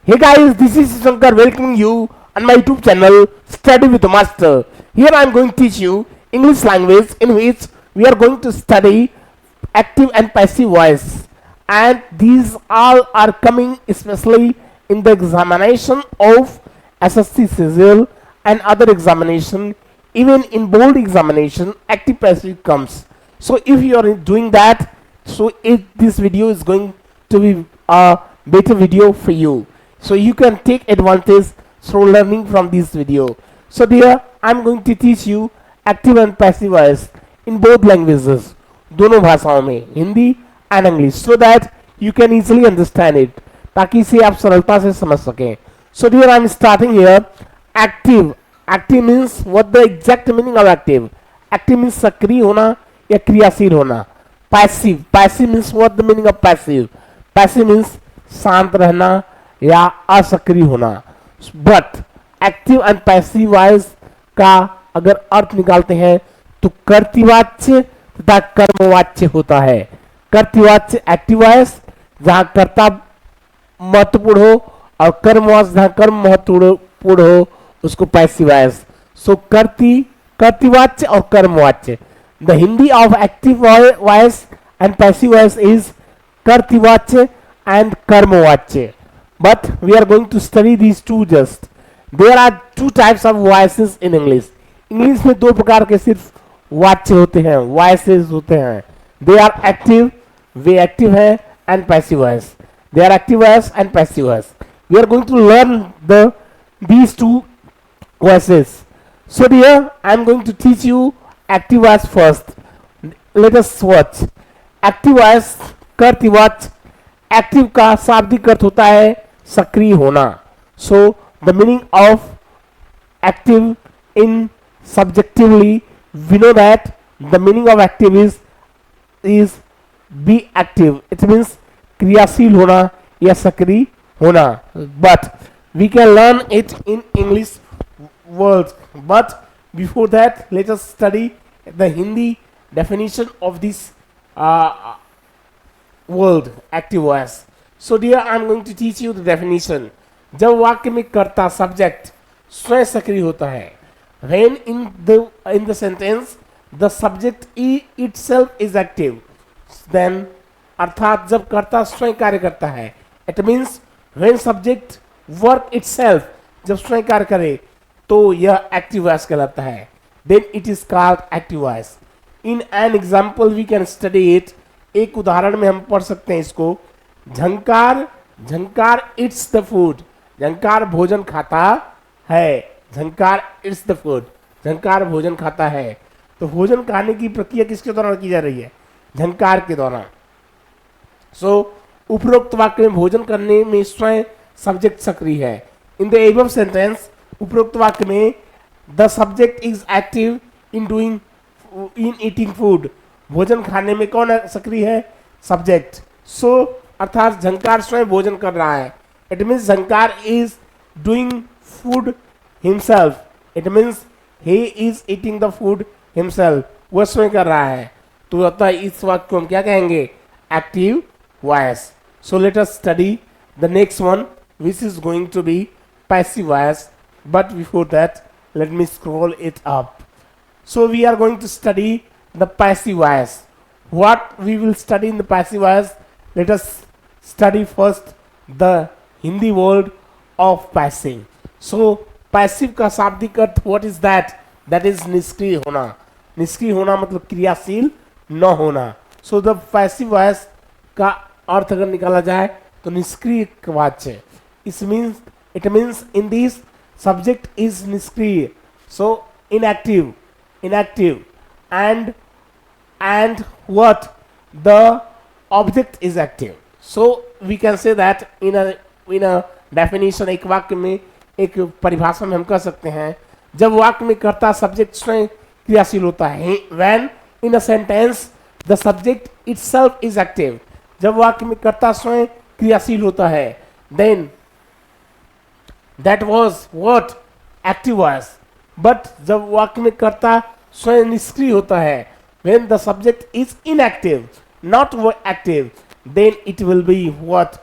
Hey guys, this is Shankar welcoming you on my YouTube channel Study with the Master. Here I am going to teach you English language in which we are going to study active and passive voice, and these all are coming especially in the examination of SSC CISL and other examination. Even in board examination active passive comes. So if you are doing that, so this video is going to be a better video for you, so you can take advantage through learning from this video. So dear, I'm going to teach you active and passive voice in both languages, दोनों भाषाओं में, Hindi and English, so that you can easily understand it, ताकि इसे आप सरलता से समझ सकें. So dear, I'm starting here. Active. Active means what the exact meaning of active. Active means सक्रिय होना या क्रियाशील होना. Passive. Passive means what the meaning of passive. Passive means शांत रहना या असक्रिय होना. But active and passive voice का अगर अर्थ निकालते हैं तो कर्तृवाच्य तथा कर्मवाच्य होता है. कर्तृवाच्य एक्टिव वॉइस जहां कर्ता महत्वपूर्ण हो, और कर्मवाच्य जहां कर्म महत्वपूर्ण हो उसको पैसिव वॉइस. सो कर्तृवाच्य और कर्मवाच्य. The Hindi of active voice and passive voice is कर्तृवाच्य and karmavachya, but we are going to study these two just. There are two types of voices in English. English में दो प्रकार के सिर्फ वाच्य होते हैं, voices होते हैं. They are active, way active हैं, and passive voice. They are active voice and passive voice. We are going to learn these two voices. So here I am going to teach you active voice first. Let us watch. Active voice, कर्तृवाच्य. Active का शाब्दिक अर्थ होता है सक्रिय होना. So the meaning of active in subjectively we know that the meaning of active is be active. It means क्रियाशील होना या सक्रिय होना. But we can learn it in English words. But before that let us study the Hindi definition of this word active voice. So dear, I am going to teach you the definition. जब वाक्य में कर्ता subject स्वयं सक्रिय होता है, when in the sentence the subject itself is active, then अर्थात जब कर्ता स्वयं कार्य करता है, it means when subject work itself, जब स्वयं कार्य करे तो यह active voice कहलाता है. Then it is called active voice. In an example we can study it. एक उदाहरण में हम पढ़ सकते हैं इसको. झंकार झंकार इट्स द फूड. झंकार भोजन खाता है. झंकार इट्स द फूड. झंकार भोजन खाता है. तो भोजन खाने की प्रक्रिया किसके दौरान की जा रही है? झंकार के दौरान. सो उपरोक्त वाक्य में भोजन करने में स्वयं सब्जेक्ट सक्रिय है. इन द एबव सेंटेंस, उपरोक्त वाक्य में the subject is active in eating food. भोजन खाने में कौन सक्रिय है? सब्जेक्ट. सो अर्थात झंकार स्वयं भोजन कर रहा है. It means Jhankar is doing food himself. It means he is eating the food himself. वह स्वयं कर रहा है. तो अतः इस वाक्य को हम क्या कहेंगे? Active voice. So let us study the next one which is going to be passive voice. But before that let me scroll it up. So we are going to study the passive voice. What we will study in the passive voice? Let us study first the Hindi word of passive. So passive का शाब्दिक अर्थ what is that? That is निष्क्रिय होना. निष्क्रिय होना मतलब क्रियाशील न होना. So the passive voice का अर्थ अगर निकाला जाए तो निष्क्रिय वाच्य. It means in this subject is निष्क्रिय. So inactive and what the object is active. So we can say that in a definition, एक वाक्य में, एक परिभाषा में हम कह सकते हैं, जब वाक्य में कर्ता सब्जेक्ट स्वयं क्रियाशील होता है. when in a sentence the subject itself is active, जब वाक्य में कर्ता स्वयं क्रियाशील होता है, then that was what active voice. but जब वाक्य में कर्ता स्वयं निष्क्रिय होता है, when the subject is inactive, not active, then it will be what?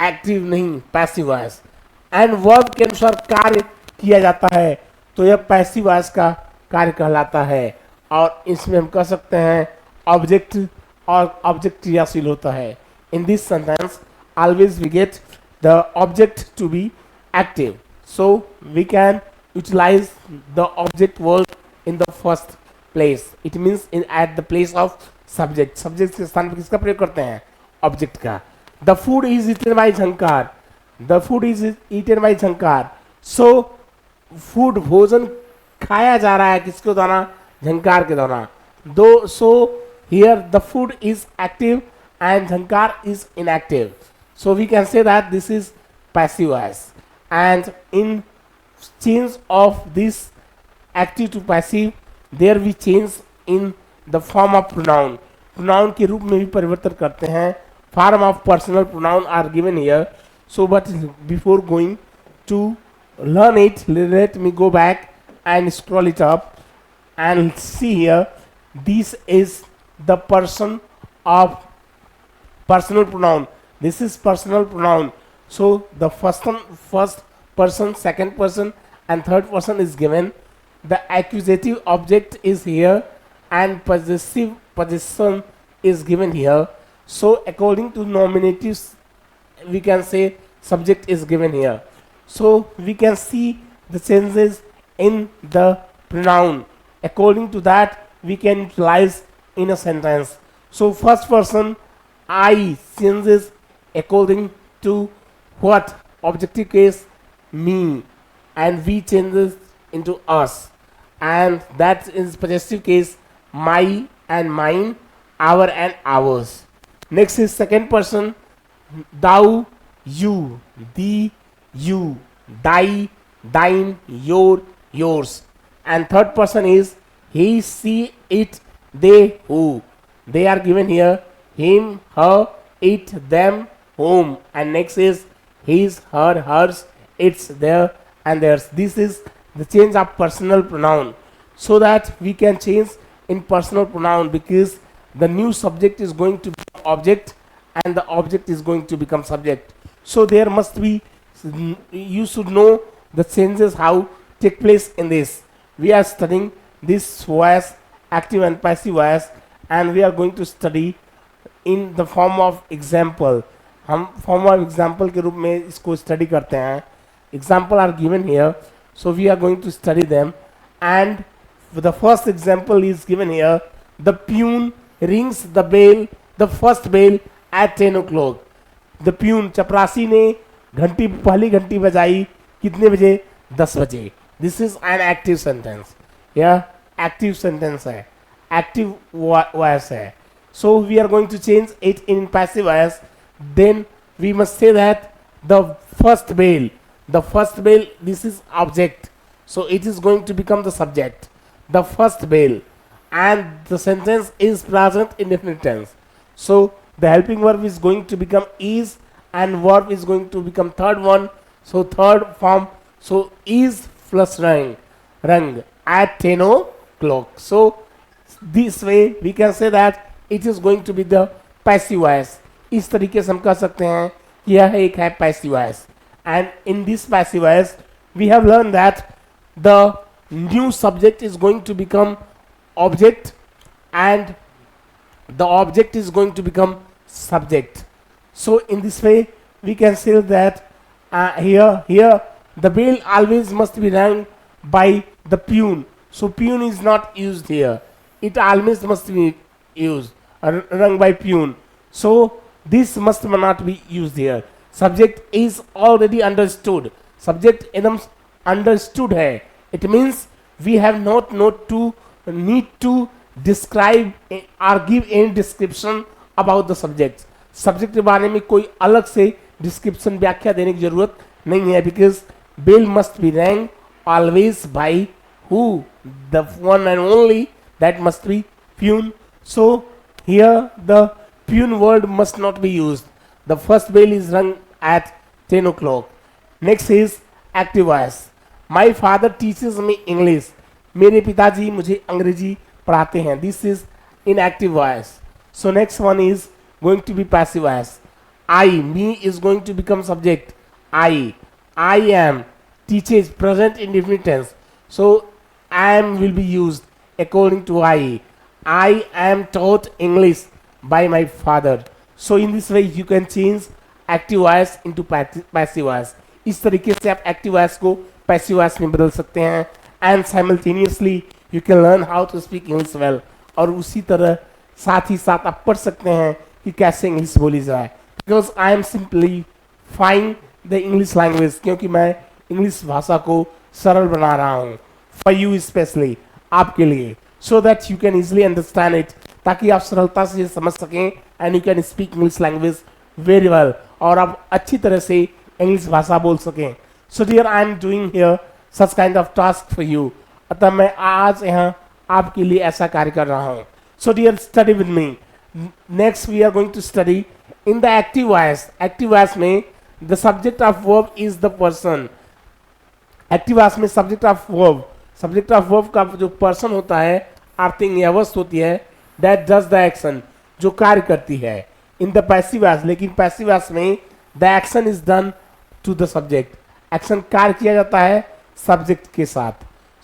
Active नहीं, पैसिव वॉइस। एंड वर्ब के अनुसार कार्य किया जाता है तो यह पैसिव वॉइस का कार्य कहलाता है। और इसमें हम कह सकते हैं ऑब्जेक्ट और ऑब्जेक्ट क्रियाशील होता है। In this sentence always we get the object to be active, so we can utilize the object word in the first place. It means in at the place of subject. Subject के स्थान पर किसका प्रयोग करते हैं? Object का। The food is eaten by Jhankar. The food is eaten by Jhankar. So food भोजन खाया जा रहा है किसके द्वारा? झंकार के द्वारा। दो so here the food is active and Jhankar is inactive. So we can say that this is passive voice. And in change of this active to passive, there we change in the form of pronoun. Pronoun के रूप में भी परिवर्तन करते हैं। Form of personal pronoun are given here. So but before going to learn it, let me go back and scroll it up and see here. This is the person of personal pronoun. This is personal pronoun. So the first person, second person and third person is given. The accusative object is here and possessive possession is given here. So according to nominatives we can say subject is given here. So we can see the changes in the pronoun. According to that we can utilize in a sentence. So first person I changes according to what? Objective case me, and we changes into us, and that is possessive case my and mine, our and ours. Next is second person thou, you, thee, you, thy, thine, your, yours. And third person is he, she, it, they, who. They are given here him, her, it, them, whom. And next is his, her, hers, its, their and theirs. This is the change of personal pronoun. So that we can change in personal pronoun because the new subject is going to be object and the object is going to become subject. So there must be, you should know the changes how take place in this. We are studying this voice, active and passive voice, and we are going to study in the form of example. हम form of example के रूप में इसको study करते हैं. Example are given here, so we are going to study them. And the first example is given here. The peon rings the bell, the first bell at 10 o'clock. The peon चपरासी ने घंटी पहली घंटी बजाई कितने बजे? 10 बजे. This is an active sentence. Yeah, active sentence है, active voice है. So we are going to change it in passive voice. Then we must say that the first bell, this is object, so it is going to become the subject. The first bell, and the sentence is present indefinite tense. So the helping verb is going to become is, and verb is going to become third one. So third form. So is plus rang at 10 o'clock. So this way we can say that it is going to be the passive voice. इस तरीके से हम कह सकते हैं कि यह एक है passive voice. And in this passive voice we have learned that the new subject is going to become object and the object is going to become subject. So in this way we can say that here the bell always must be rung by the peon. So peon is not used here. It always must be used rung by peon. So this must not be used here. Subject is already understood. Subject एकदम understood है. It means we have not need to describe or give any description about the subject. Subject के बारे में कोई अलग से description व्याख्या देने की जरूरत नहीं है because bell must be rang always by who? The one and only, that must be peon. So here the peon word must not be used. The first bell is rung at 10 o'clock. Next is active voice. My father teaches me English. मेरे पिताजी मुझे अंग्रेजी पढ़ाते हैं. This is inactive voice. So next one is going to be passive voice. I, me is going to become subject. I am. Teaches present indefinite tense. So am will be used according to I. I am taught English by my father. So in this way you can change active voice into passive voice. इस तरीके से आप active voice को passive voice में बदल सकते हैं and simultaneously you can learn how to speak English well. और उसी तरह साथ ही साथ आप पढ़ सकते हैं कि कैसे इंग्लिश बोली जाए. Because I am simply fine the English language, क्योंकि मैं इंग्लिश भाषा को सरल बना रहा हूँ फॉर यू स्पेशली, आपके लिए, so that you can easily understand it, ताकि आप सरलता से समझ सकें and you can speak English language very well, और आप अच्छी तरह से इंग्लिश भाषा बोल सकें. So dear I am doing here such kind of task for you. अतः मैं आज यहाँ आपके लिए ऐसा कार्य कर रहा हूँ. So dear study with me. Next we are going to study in the active voice. Active voice में the subject of verb is the person. Active voice में सब्जेक्ट ऑफ वर्ब का जो पर्सन होता है, अर्थिंग या वस्तु होती है, दैट डज द एक्शन, जो कार्य करती है. इन द पैसिव वॉइस, लेकिन पैसिव वॉइस में the action is done to the subject. Action कार्य किया जाता है सब्जेक्ट के साथ.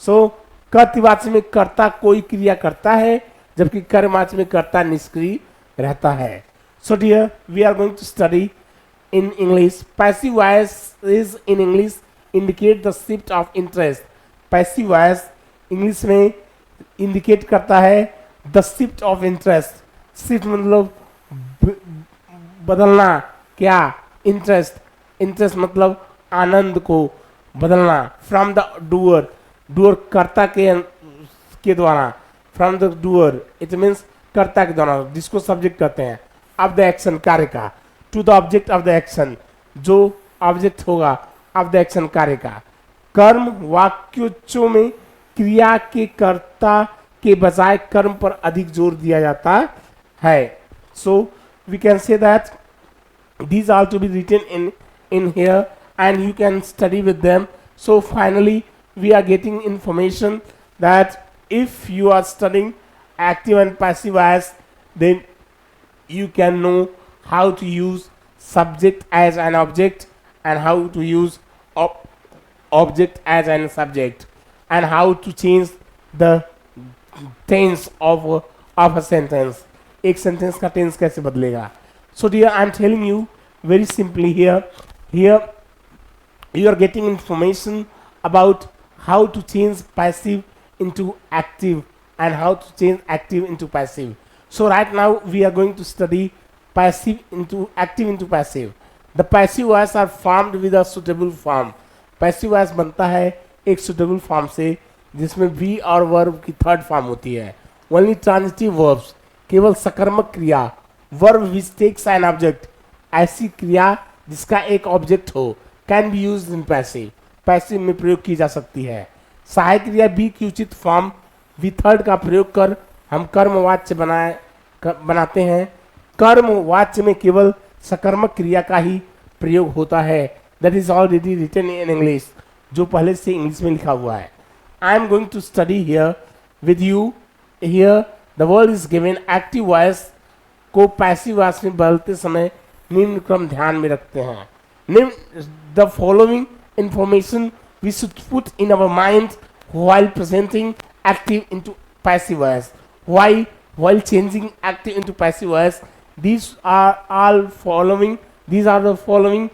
सो कर्तवाच्य में कर्ता कोई क्रिया करता है, जबकि कर्मवाच्य में कर्ता निष्क्रिय रहता है. So dear we are going to study in English. Passive voice is in English indicate the shift of interest. Passive voice English में indicate करता है the shift of interest. shift मतलब बदलना. क्या? interest मतलब आनंद को बदलना. from the doer कर्ता के द्वारा. from the doer it means कर्ता के द्वारा, जिसको सब्जेक्ट कहते हैं, of the action कार्य का, to the object of the action, जो ऑब्जेक्ट होगा ऑफ द एक्शन कार्य का. कर्म वाक्योच्चों में क्रिया के कर्ता के बजाय कर्म पर अधिक जोर दिया जाता है. So we can say that these are to be written in here and you can study with them. So finally we are getting information that if you are studying active and passive voice, then you can know how to use subject as an object and how to use object as an subject and how to change the tense of a sentence. एक sentence का tense कैसे बदलेगा. So dear, I am telling you very simply here you are getting information about how to change passive into active and how to change active into passive. So right now we are going to study passive into active into passive. The passive voice are formed with a suitable form. Passive voice बनता है एक suitable form से, जिसमें be और verb की third form होती है. Only transitive verbs, केवल सकर्मक क्रिया, verb which takes an object, ऐसी क्रिया जिसका एक ऑब्जेक्ट हो, can be used in passive. passive में प्रयोग की जा सकती है. सहायक क्रिया be की उचित फॉर्म भी थर्ड का प्रयोग कर हम कर्मवाच्य बनाते हैं. कर्म वाच्य में केवल सकर्मक क्रिया का ही प्रयोग होता है. That is already written in English, जो पहले से इंग्लिश में लिखा हुआ है. I am going to study here with you. Here the word is given. Active voice को पैसिव वॉइस में बदलते समय निम्न क्रम ध्यान में रखते हैं. निम्न the following information we should put in our mind while presenting active into passive voice. While changing active into passive voice, these are the following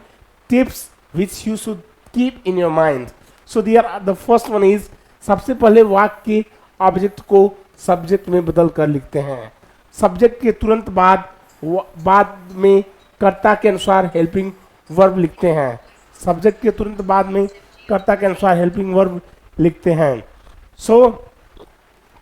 tips which you should keep in your mind. So the first one is, सबसे पहले वाक्य के object को subject में बदल कर लिखते हैं. सब्जेक्ट के तुरंत बाद में कर्ता के अनुसार हेल्पिंग वर्ब लिखते हैं. सब्जेक्ट के तुरंत बाद में कर्ता के अनुसार हेल्पिंग वर्ब लिखते हैं. सो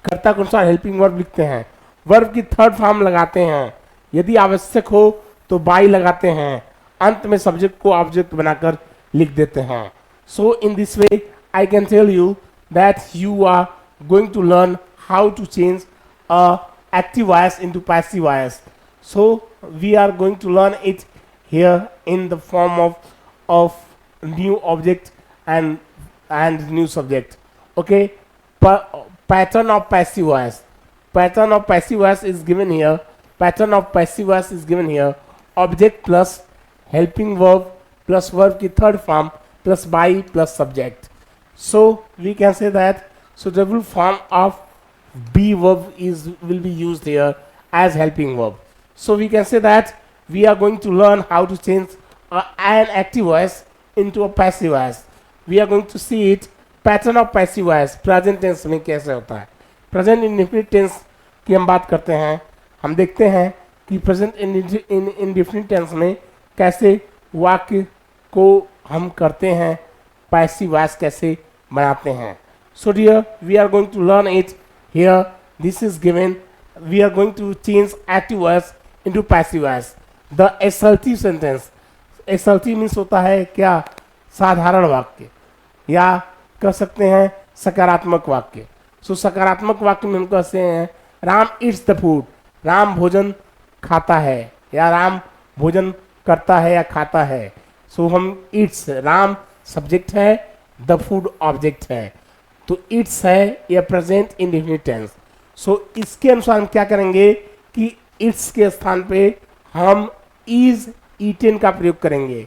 कर्ता के अनुसार हेल्पिंग वर्ब लिखते हैं. वर्ब की थर्ड फॉर्म लगाते हैं. यदि आवश्यक हो तो बाई लगाते हैं. अंत में सब्जेक्ट को ऑब्जेक्ट बनाकर लिख देते हैं. So in this way I can tell you that you are going to learn how to change a active voice into passive voice. So we are going to learn it here in the form of new object and new subject. Okay, pattern of passive voice. Pattern of passive voice is given here. Pattern of passive voice is given here. Object plus helping verb plus verb की third form plus by plus subject. So we can say that suitable form of be verb will be used here as helping verb. So we can say that we are going to learn how to change an active voice into a passive voice. We are going to see it pattern of passive voice present tense में कैसे होता है. Present indefinite tense की हम बात करते हैं. हम देखते हैं कि प्रेजेंट इंडेफिनिट टेंस में कैसे वाक्य को हम करते हैं, पैसिव वॉइस कैसे बनाते हैं. So dear we are going to learn it here. This is given. We are going to change active voice into passive voice. The assertive sentence. Assertive means होता है क्या, साधारण वाक्य या कह सकते हैं सकारात्मक वाक्य. सो सकारात्मक वाक्य में हम कहते हैं Ram it's the food. Ram भोजन खाता है या राम भोजन करता है या खाता है. सो हम इट्स, राम सब्जेक्ट है, द फूड ऑब्जेक्ट है, तो इट्स है या प्रेजेंट इंडेफिनिट टेंस. सो इसके अनुसार हम क्या करेंगे कि इट्स के स्थान पे हम इज ईटेन का प्रयोग करेंगे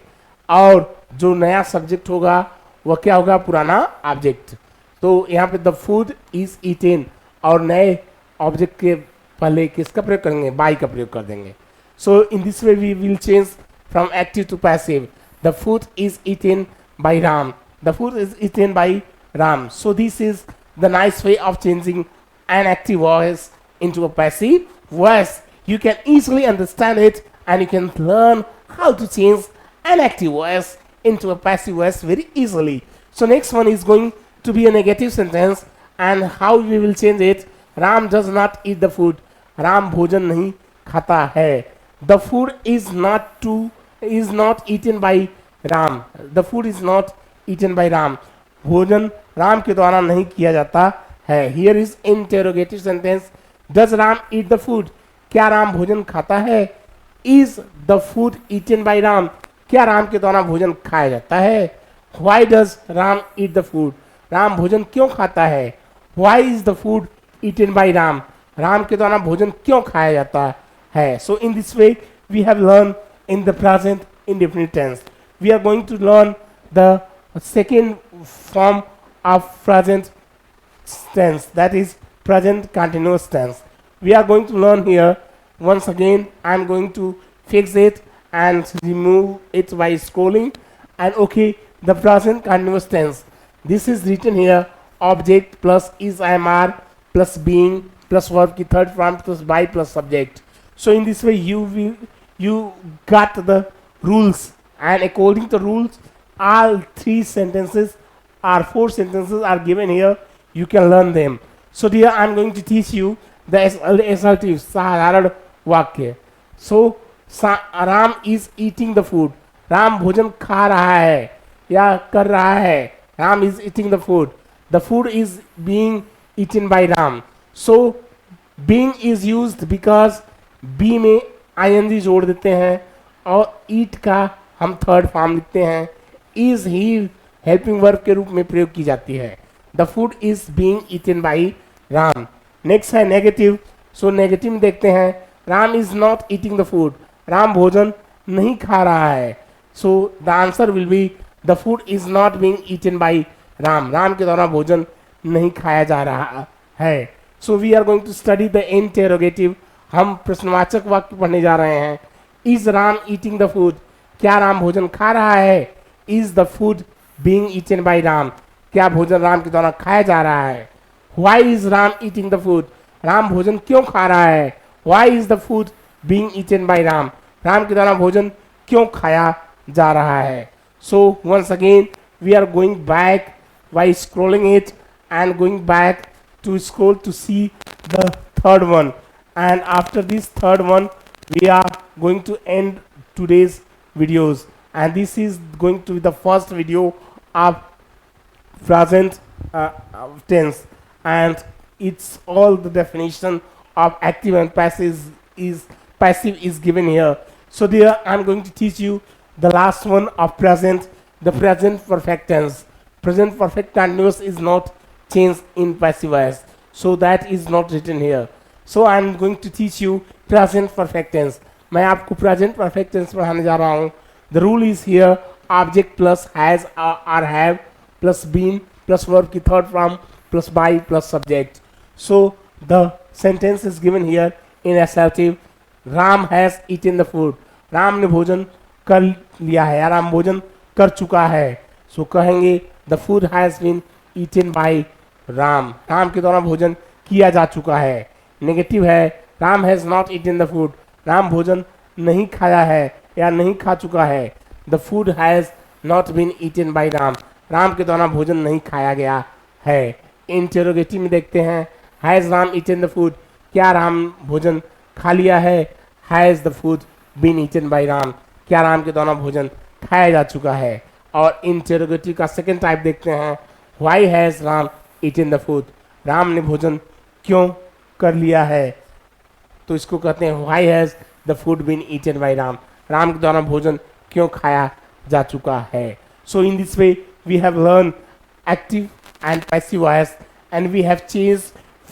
और जो नया सब्जेक्ट होगा वह क्या होगा, पुराना ऑब्जेक्ट. तो यहाँ पे द फूड इज ईटेन और नए ऑब्जेक्ट के पहले किसका प्रयोग करेंगे, बाई का प्रयोग कर देंगे. So in this way we will change from active to passive. The food is eaten by Ram. The food is eaten by Ram. So this is the nice way of changing an active voice into a passive voice. You can easily understand it and you can learn how to change an active voice into a passive voice very easily. So next one is going to be a negative sentence and how we will change it. Ram does not eat the food. Ram भोजन नहीं खाता है. The food is not eaten by Ram. The food is not eaten by Ram. भोजन राम के द्वारा नहीं किया जाता है. Here is interrogative sentence. Does Ram eat the food? क्या राम भोजन खाता है? Is the food eaten by Ram? क्या राम के द्वारा भोजन खाया जाता है? Why does Ram eat the food? Ram भोजन क्यों खाता है? Why is the food eaten by Ram? Ram के द्वारा भोजन क्यों खाया जाता है? So in this way we have learned in the present indefinite tense. We are going to learn the second form of present tense, that is present continuous tense. We are going to learn here. Once again I am going to fix it and remove it by scrolling. And okay, the present continuous tense, this is written here object plus is IMR plus being plus verb की third form plus by plus subject. So in this way you got the rules, and according to rules all three sentences or four sentences are given here. You can learn them. So dear, I am going to teach you the assertive साधारण वाक्य. So Ram is eating the food. Ram भोजन खा रहा है या कर रहा है. Ram is eating the food. The food is being eaten by Ram. So being is used because be में ing जोड़ देते हैं और eat का हम थर्ड फॉर्म लिखते हैं. is he हेल्पिंग वर्ब के रूप में प्रयोग की जाती है. The food is being eaten by Ram. Next है negative. So negative में देखते हैं Ram is not eating the food. Ram भोजन नहीं खा रहा है. So the answer will be the food is not being eaten by Ram. Ram के द्वारा भोजन नहीं खाया जा रहा है. So we are going to study the interrogative. हम प्रश्नवाचक वाक्य पढ़ने जा रहे हैं. Is Ram eating the food? क्या राम भोजन खा रहा है? Is the food being eaten by Ram? क्या भोजन राम के द्वारा खाया जा रहा है? Why is Ram eating the food? Ram भोजन क्यों खा रहा है? Why is the food being eaten by Ram? Ram के द्वारा भोजन क्यों खाया जा रहा है? So once again we are going back by scrolling it and going back to scroll to see the third one, and after this third one we are going to end today's videos, and this is going to be the first video of present tense, and it's all the definition of active and passive is given here. So there I'm going to teach you the last one of present, the present perfect tense. Present perfect continuous is not changed in passive voice, so that is not written here. So I'm going to teach you present perfect tense. मैं आपको present perfect tense पढ़ाने जा रहा हूँ. The rule is here object plus has or have plus been plus verb की third form plus by plus subject. So the sentence is given here in assertive. Ram has eaten the food. Ram ने भोजन कर लिया है या राम भोजन कर चुका है. सो कहेंगे the food has been eaten by Ram. Ram के द्वारा भोजन किया जा चुका है. नेगेटिव है Ram has not eaten the food. Ram भोजन नहीं खाया है या नहीं खा चुका है. The food has not been eaten by Ram. Ram के द्वारा भोजन नहीं खाया गया है. इंटेरोगेटिव में देखते हैं has Ram eaten the food. क्या राम भोजन खा लिया है. Has the food been eaten by Ram. क्या राम के द्वारा भोजन खाया जा चुका है. और इंटेरोगेटिव का सेकंड टाइप देखते हैं why has Ram eaten the food. Ram ने भोजन क्यों कर लिया है. तो इसको कहते हैं why has the food been eaten by Ram. Ram के द्वारा भोजन क्यों खाया जा चुका है. So in this way we have learn active and passive voice and we have change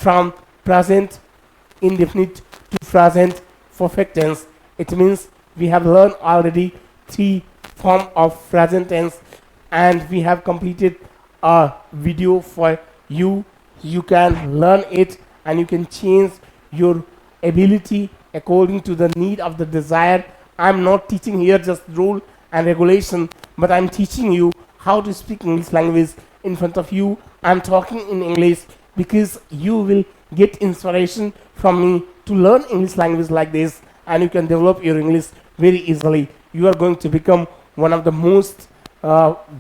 from present indefinite to present perfect tense. It means we have learned already 3 form of present tense and we have completed a video for you. You can learn it and you can change your ability according to the need of the desire. I'm not teaching here just rule and regulation, but I'm teaching you how to speak English language in front of you. I'm talking in English because you will get inspiration from me to learn English language like this and you can develop your English very easily. You are going to become one of the most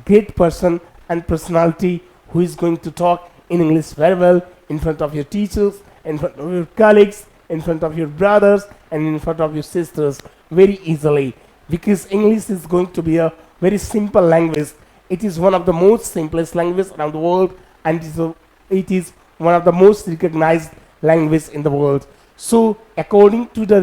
great person and personality who is going to talk in English very well in front of your teachers, in front of your colleagues, in front of your brothers and in front of your sisters very easily, because English is going to be a very simple language. It is one of the most simplest languages around the world and it is one of the most recognized language in the world. So according to the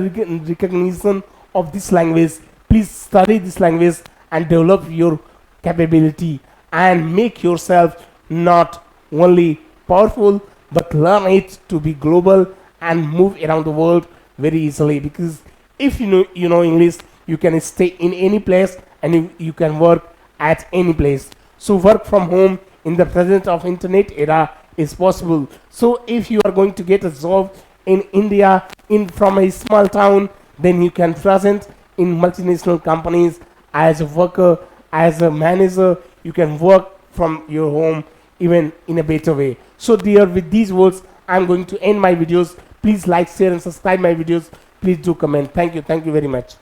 recognition of this language, please study this language and develop your capability and make yourself not only powerful but learn it to be global and move around the world very easily, because if you know English, you can stay in any place and you can work at any place. So work from home in the present of internet era is possible. So if you are going to get a job in India from a small town, then you can present in multinational companies as a worker, as a manager. You can work from your home even in a better way. So dear, with these words I'm going to end my videos. Please like, share and subscribe my videos. Please do comment. Thank you very much.